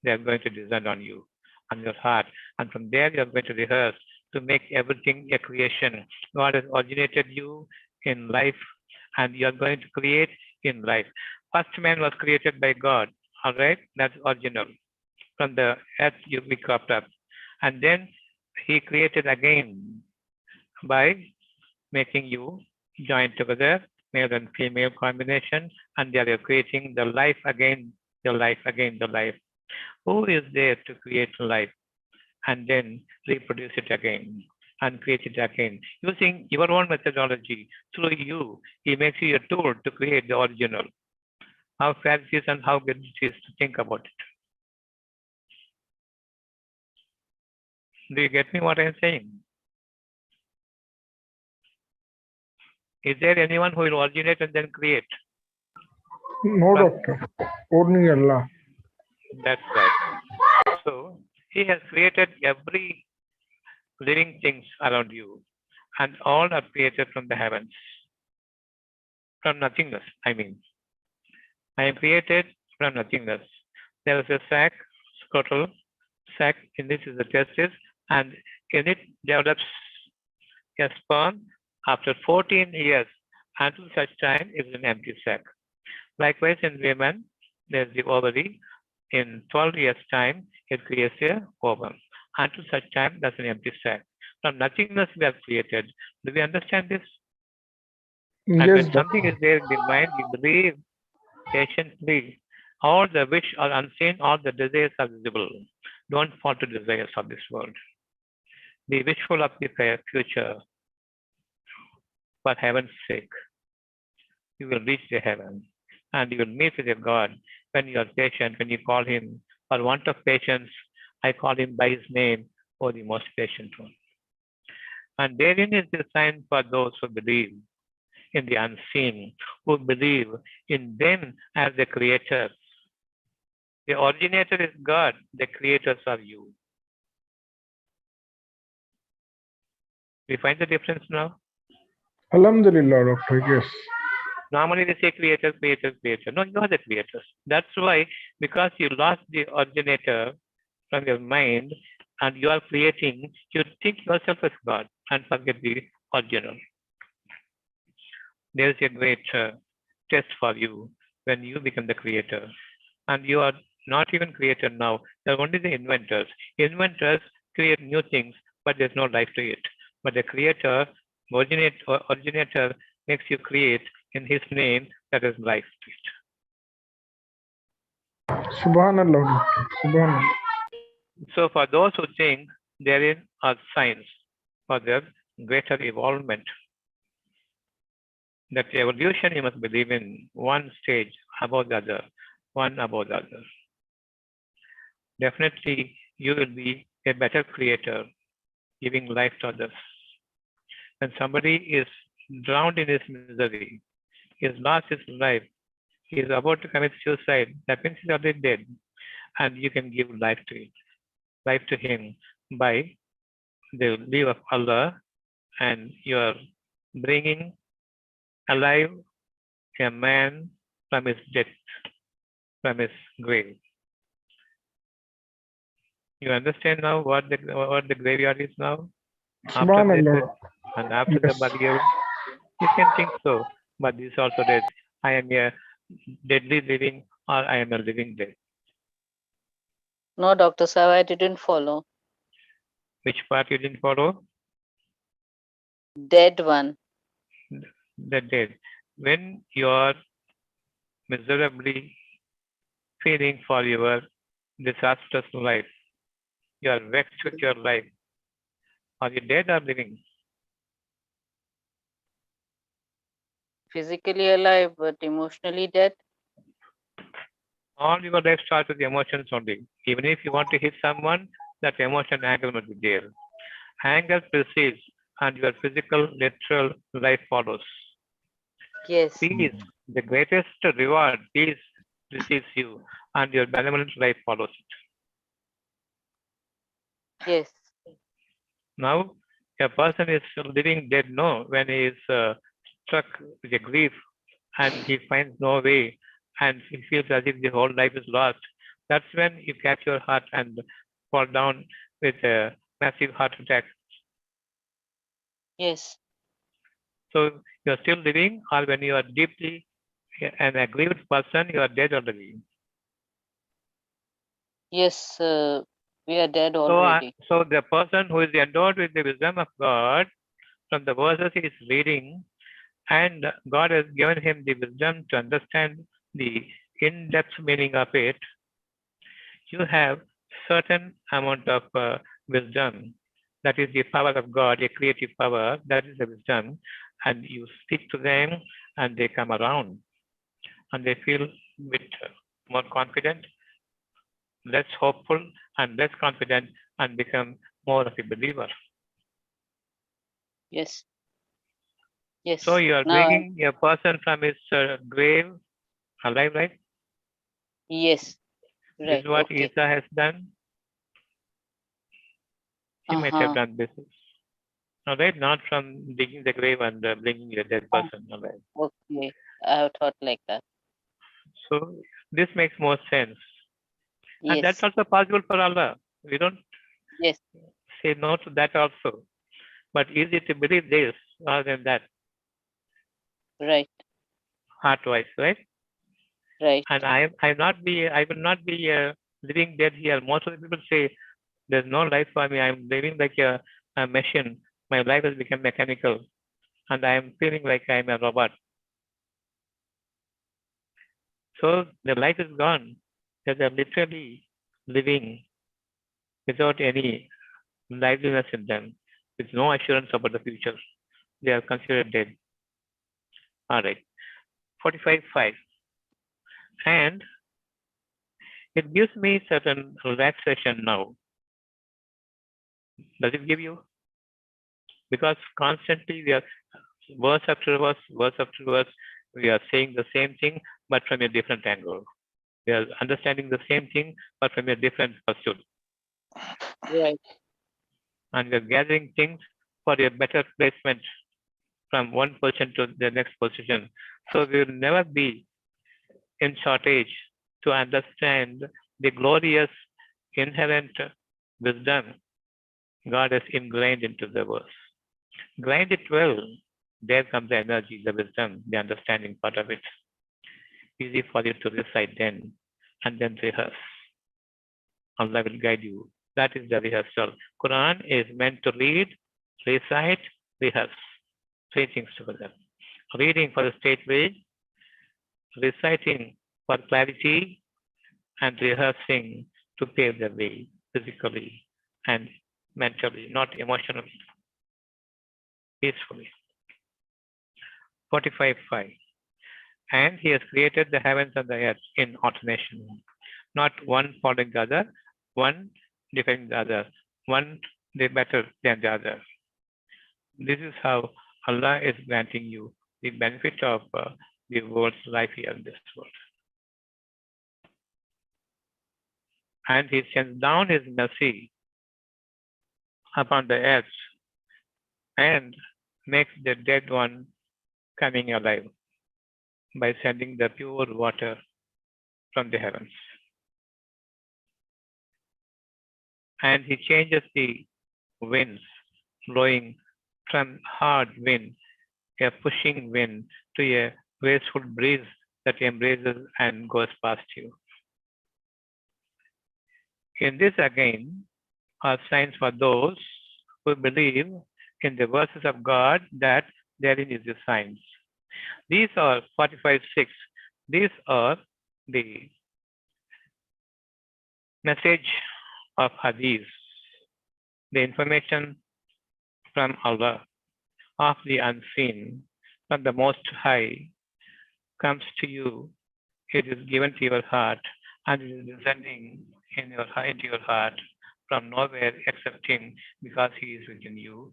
They are going to descend on you, on your heart. And from there you are going to rehearse to make everything a creation. God has originated you in life and you are going to create in life. First man was created by God. All right, that's original. From the earth you be cropped up. And then He created again by making you join together, male and female combination, and they are creating the life again, the life again, the life. Who is there to create life and then reproduce it again and create it again? Using your own methodology, through you, He makes you a tool to create the original. How fair it is and how good it is to think about it. Do you get me what I am saying? Is there anyone who will originate and then create? No, doctor. Only Allah. That's right. So He has created every living things around you. and all are created from the heavens, from nothingness. I am created from nothingness. There is a sac, scrotal sac, in which is the testis, and in it develops a sperm after 14 years. Until such time, it is an empty sac. Likewise, in women, there is the ovary. In 12 years' time, it creates a ovum. Until such time, that's an empty sac. From nothingness, we are created. Do we understand this? And Yes, when something is there in the mind, you believe patiently. All the wish are unseen, all the desires are visible. Don't fall to desires of this world. Be wishful of the future for heaven's sake. You will reach the heaven and you will meet with your God when you are patient, when you call him. For want of patience, I call him by his name, O the most patient one. And therein is the sign for those who believe in the unseen, who believe in them as the creators. The originator is God, the creators are you. We find the difference now? Alhamdulillah, Doctor. Yes. Normally we say creator, creator, creator. No, you are the creators. That's why, because you lost the originator from your mind and you are creating, you think yourself as God and forget the original. There is a great test for you when you become the creator. And you are not even creator now. You are only the inventors. Inventors create new things, but there's no life to it. But the creator, originator makes you create in his name, that is life to it. Subhanallah, Doctor. Subhanallah. So for those who think therein are signs for their greater evolvement, that evolution you must believe in one stage above the other, one above the other. Definitely you will be a better creator, giving life to others. When somebody is drowned in his misery, he has lost his life, he is about to commit suicide, that means he's already dead. And you can give life to it, life to him by the leave of Allah, and you are bringing alive a man from his death, from his grave. You understand now what the graveyard is now? After Subhanallah. death and after the Yes. burial, you can think so. But this is also that I am a deadly living or I am a living dead. No, Dr. Sahib, I didn't follow. Which part you didn't follow? Dead one. The dead. When you are miserably feeling for your disastrous life, you are vexed with your life. Are you dead or living? Physically alive, but emotionally dead. All your life starts with emotions only. Even if you want to hit someone, that emotion anger must be there. Anger precedes and your physical, literal life follows. Yes. Peace, the greatest reward, peace precedes you and your benevolent life follows it. Yes. Now, a person is living dead, no, when he is struck with a grief and he finds no way and he feels as if the whole life is lost. That's when you catch your heart and fall down with a massive heart attack. Yes. So you're still living, or when you are deeply an aggrieved person, you are dead already. Yes. We are dead already. So the person who is endowed with the wisdom of God, from the verses he is reading, and God has given him the wisdom to understand the in-depth meaning of it, you have certain amount of wisdom. That is the power of God, a creative power, that is the wisdom. And you speak to them and they come around and they feel a bit more confident, less hopeful and less confident and become more of a believer. Yes. Yes. So you are Now, bringing a person from his grave alive, right? yes. This Right. is what Okay. Isa has done. He might have done this. All right, not from digging the grave and bringing a dead Oh, person. All right. okay. I have thought like that. So this makes more sense. And that's Yes. also possible for Allah. We don't Yes. say no to that also. But easy to believe this rather than that, Right. heart-wise, right? Right. And I will not be living dead here. Most of the people say there's no life for me. I'm living like a machine. My life has become mechanical, and I am feeling like I'm a robot. So the life is gone. They are literally living without any liveliness in them, with no assurance about the future. They are considered dead. All right. 45.5. And it gives me certain relaxation now. Does it give you? Because constantly we are verse after verse, we are saying the same thing, but from a different angle. We are understanding the same thing, but from a different pursuit. Right. And we are gathering things for a better placement from one position to the next position. So we will never be in shortage to understand the glorious inherent wisdom God has ingrained into the verse. Grind it well. There comes the energy, the wisdom, the understanding part of it. Easy for you to recite then and then rehearse. Allah will guide you. That is the rehearsal. Quran is meant to read, recite, rehearse. Three things together. Reading for the state way, reciting for clarity, and rehearsing to pave the way physically and mentally, not emotionally, peacefully. 45.5. And he has created the heavens and the earth in alternation, not one following the other, one defending the other, one the better than the other. This is how Allah is granting you the benefit of the world's life here in this world. And he sends down his mercy upon the earth and makes the dead one coming alive by sending the pure water from the heavens. And he changes the winds, blowing from hard wind, a pushing wind, to a graceful breeze that embraces and goes past you. In this again are signs for those who believe in the verses of God that therein is the signs. These are 45.6. These are the message of Hadith, the information from Allah, of the unseen, from the Most High, comes to you. It is given to your heart, and it is descending into your heart from nowhere except Him, because He is within you.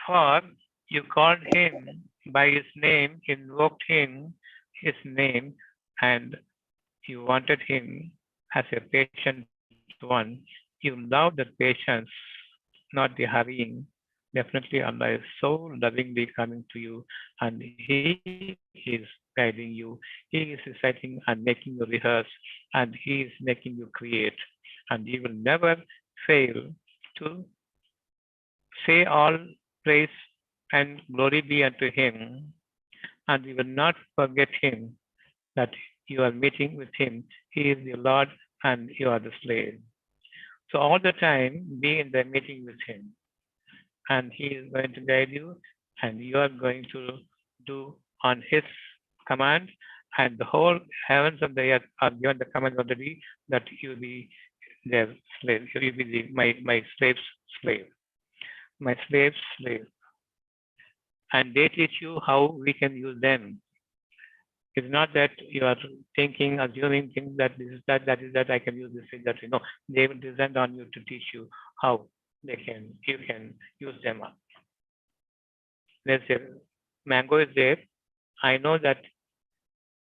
For you called Him by His name, invoked His name, and you wanted Him as a patient one. You love the patience, not the hurrying. Definitely, Allah is so lovingly coming to you, and He is guiding you. He is reciting and making you rehearse, and He is making you create. And you will never fail to say all praise and glory be unto Him, and you will not forget Him that you are meeting with Him. He is the Lord, and you are the slave. So all the time, be in the meeting with Him, and He is going to guide you, and you are going to do on His command, and the whole heavens and the earth are given the command already that you be their slave. You will be my slave's slave, my slave's slave, and they teach you how we can use them. It's not that you are thinking, assuming things that this is that is that I can use this thing that you know. They will descend on you to teach you how you can use them up. Let's say mango is there. I know that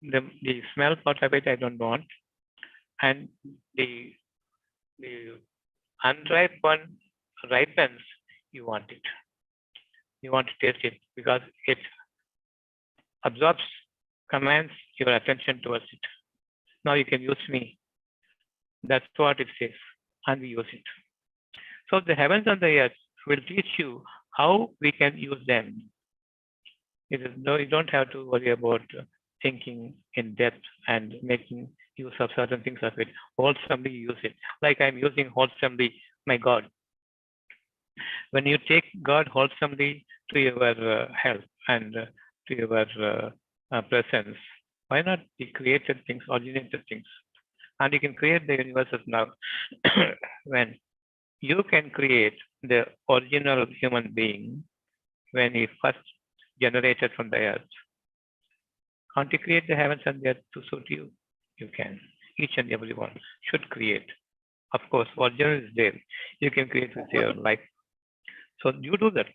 the smell part of it I don't want, and the unripe one ripens. You want it. You want to taste it because it absorbs, commands your attention towards it. Now you can use me. That's what it says, and we use it. So the heavens and the earth will teach you how we can use them. You don't have to worry about thinking in depth and making use of certain things of it. Wholesomely use it. Like I'm using wholesomely my God. When you take God wholesomely to your help and to your presence, why not the created things, originated things? And you can create the universes now. When you can create the original human being when he first generated from the earth. Can't you create the heavens and the earth to suit you? You can. Each and every one should create. Of course, original is there. You can create with your life. So you do that.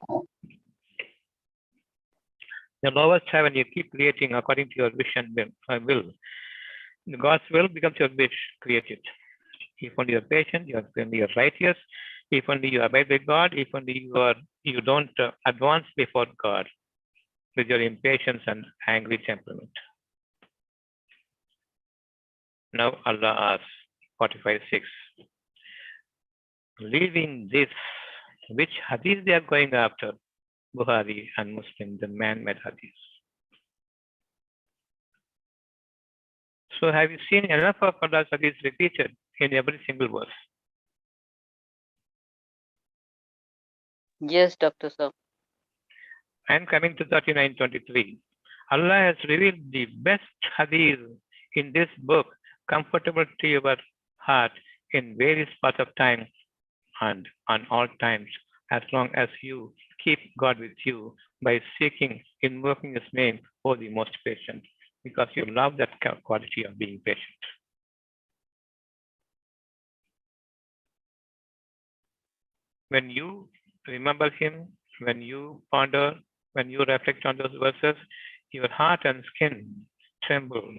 The lowest heaven, you keep creating according to your wish and will. God's will becomes your wish, create it. If only you're patient, if only you're righteous, if only you abide by God, if only you don't advance before God with your impatience and angry temperament. Now Allah asks, 45:6. Leaving this, which hadith they are going after? Bukhari and Muslim, the man-made hadith. So have you seen enough of Allah's hadith repeated in every single verse? Yes, Dr. Sir. And coming to 39:23, Allah has revealed the best hadith in this book, comfortable to your heart in various parts of time and on all times, as long as you keep God with you by seeking, invoking His name, O the most patient, because you love that quality of being patient. When you remember Him, when you ponder, when you reflect on those verses, your heart and skin tremble.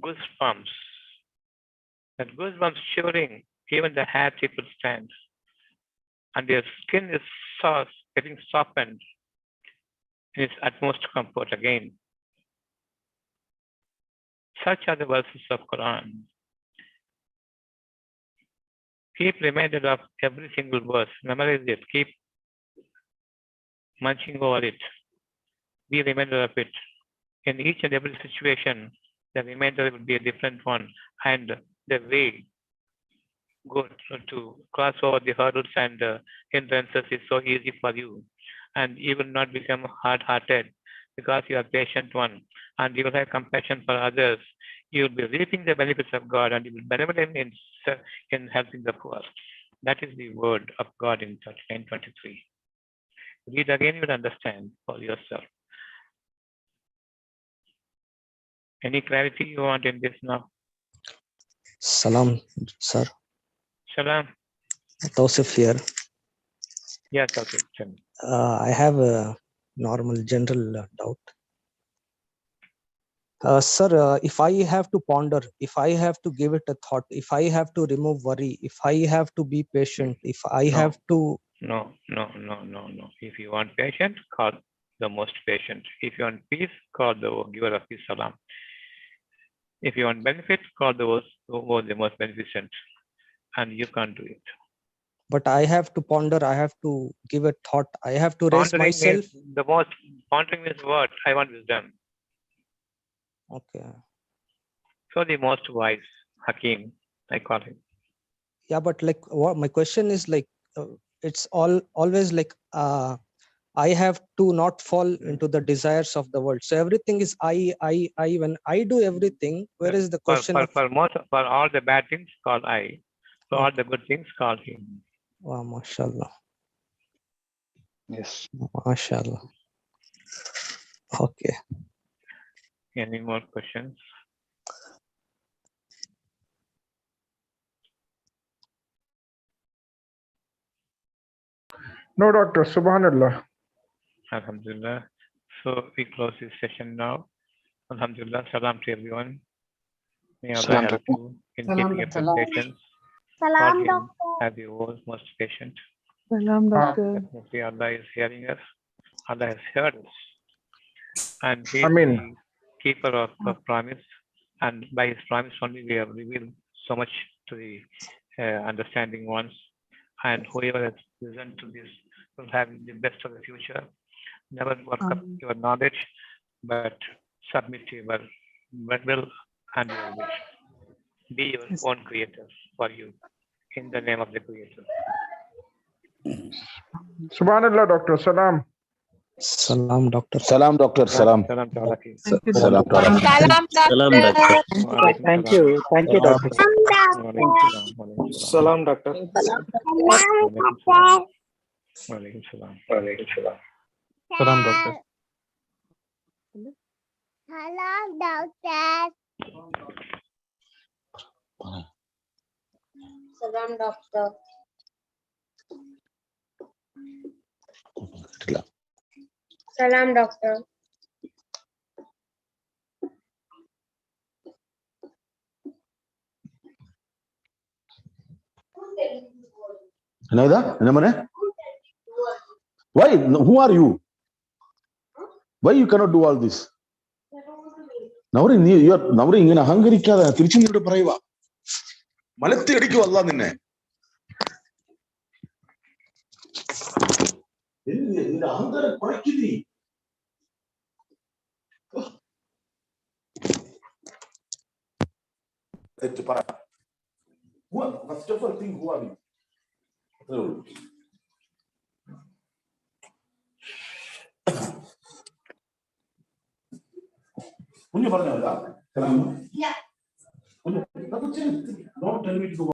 Goosebumps. That goosebumps shivering, even the hair people stand. And your skin is getting softened in its utmost comfort again. Such are the verses of Quran. Keep reminded of every single verse. Memorize it. Keep munching over it. Be reminded of it. In each and every situation, the reminder will be a different one. And the way to cross over the hurdles and hindrances is so easy for you. And you will not become hard-hearted because you are a patient one. And you will have compassion for others. You will be reaping the benefits of God and you will be benevolent in helping the poor. That is the word of God in 39:23. Read again, you will understand for yourself. Any clarity you want in this now? Salam, sir. Salam. Tausif here. Yes, okay. I have a normal general doubt. Sir, if I have to ponder, if I have to give it a thought, if I have to remove worry, if I have to be patient, if I have to... No. If you want patience, call the most patient. If you want peace, call the giver of peace, salam. If you want benefits, call the most beneficent. And you can't do it. But I have to ponder, I have to give a thought, I have to raise myself. Pondering means what? I want wisdom. Okay. So the most wise, Hakim, I call him. Yeah, but like what my question is like, it's always like, I have to not fall into the desires of the world. So everything is I, when I do everything, where is the question for all the bad things, call I. For all the good things, call him. Wow, mashallah. Yes. Mashallah. Okay. Any more questions? No, Doctor. Subhanallah. Alhamdulillah. So we close this session now. Alhamdulillah. Salam to everyone. May Allah help you in keeping your patience. Call him as your most patient. Salam, doctor. Definitely Allah is hearing us. Allah has heard us. And He is Amen. the keeper of the promise. And by His promise only we have revealed so much to the understanding ones. And whoever has listened to this will have the best of the future. Never work up your knowledge, but submit to your will and your wish. Be your own creator for you in the name of the Creator. Subhanallah, Doctor. Salam. Salam, doctor. Salam, doctor. Salam. Salam to all of you. Thank you, Salam, doctor. doctor. Salam, doctor. Walaikum Thank salam. you. Thank you, doctor. Walaikum salam. Walaikum salam. Salam, doctor. Walaikum salam. Walaikum salam. Walaikum salam. Salam, doctor. Hello, doctor. Salam, doctor. Salam, doctor. Why? Who are you? Why you cannot do all this? You are in Hungary. Malatti adikku Allah ninne. In Hungary korakkidi. First of all, think who are you? Don't tell me to go.